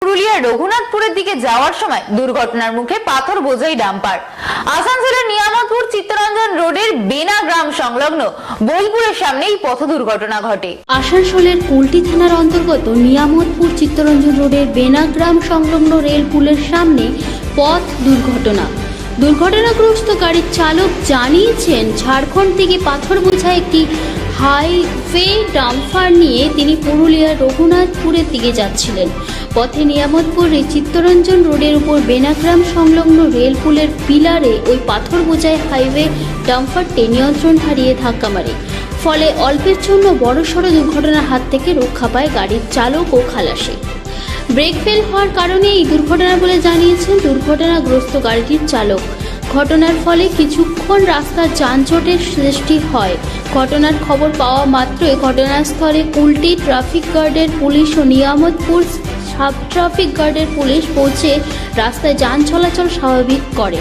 পুরুলিয়ার রঘুনাথপুরের দিকে যাওয়ার সময় দুর্ঘটনার মুখে পাথর বোঝাই ডাম্পার। আসানসোলের নিয়ামতপুর চিত্তরঞ্জন রোডের বেনা গ্রাম সংলগ্ন বোলপুরের সামনে এই পথ দুর্ঘটনা ঘটে। আসানসোলের কুলটি থানার অন্তর্গত নিয়ামতপুর চিত্তরঞ্জন রোডের বেনাগ্রাম সংলগ্ন রেল পুলের সামনে পথ দুর্ঘটনাগ্রস্ত গাড়ির চালক জানিয়েছেন, ঝাড়খণ্ড থেকে পাথর বোঝাই একটি হাইওয়ে ডাম্পার নিয়ে তিনি পুরুলিয়ার রঘুনাথপুরের দিকে যাচ্ছিলেন। পথে নিয়ামতপুরে চিত্তরঞ্জন রোডের উপর বেনাগ্রাম সংলগ্ন রেল পুলের পিলারে ওই পাথর বোঝাই হাইওয়ে ডাম্পারটি নিয়ন্ত্রণ হারিয়ে ধাক্কা মারে। ফলে অল্পের জন্য বড়সড় দুর্ঘটনার হাত থেকে রক্ষা পায় গাড়ির চালক ও খালাসি। ব্রেক ফেল হওয়ার কারণে এই দুর্ঘটনা বলে জানিয়েছেন দুর্ঘটনাগ্রস্ত গাড়িটির চালক। ঘটনার ফলে কিছুক্ষণ রাস্তার যানজটের সৃষ্টি হয়। ঘটনার খবর পাওয়া মাত্রই ঘটনাস্থলে কুলটি ট্রাফিক গার্ডের পুলিশ ও নিয়ামতপুর সাব ট্রাফিক গার্ডের পুলিশ পৌঁছে রাস্তায় যান চলাচল স্বাভাবিক করে।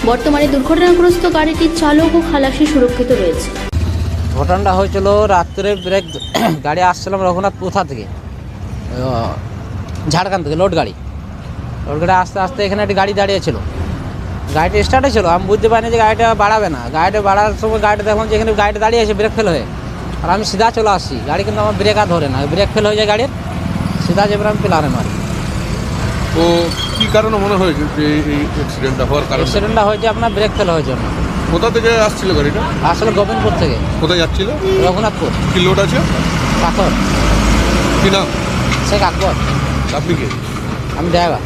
বর্তমানে দুর্ঘটনাগ্রস্ত গাড়িটির চালক ও খালাসি সুরক্ষিত রয়েছে। ঘটনাটা হয়েছিল রাত্রে ব্রেক গাড়ি আসছিলাম রঘুনাথপুর থেকে, ঝাড়খণ্ড থেকে লোড গাড়ি আস্তে আস্তে এখানে একটি গাড়ি দাঁড়িয়েছিল। গাড়িটা স্টার্টে ছিল, আমি বুঝতে পারিনি যে গাড়িটা বাড়াবে না। গাড়িটা বাড়ার সময় গাড়িটা দেখলাম যে এখানে গাড়িটা দাঁড়িয়ে আছে ব্রেক ফেল হয়ে, আর আমি সিধা চলে আসছি। গাড়ি কিন্তু আমার ব্রেক আর ধরে না, ব্রেক ফেল হয়ে যায় গাড়ির, সিধা যেবার আমি পিলারে মারি। তো কী কারণে মনে হয়েছে যে এই অ্যাক্সিডেন্টটা হওয়ার কারণ? অ্যাক্সিডেন্টটা হয়েছে আপনার ব্রেক ফেল হওয়ার জন্য। কোথা থেকে আসছিল গাড়িটা? আসলে গোবিন্দপুর থেকে কোথায় যাচ্ছিল? রঘুনাথপুর। কি লোড আছে? পাথর। কি নাম? শেখ আকবর। আপনি কে? আমি ড্রাইভার।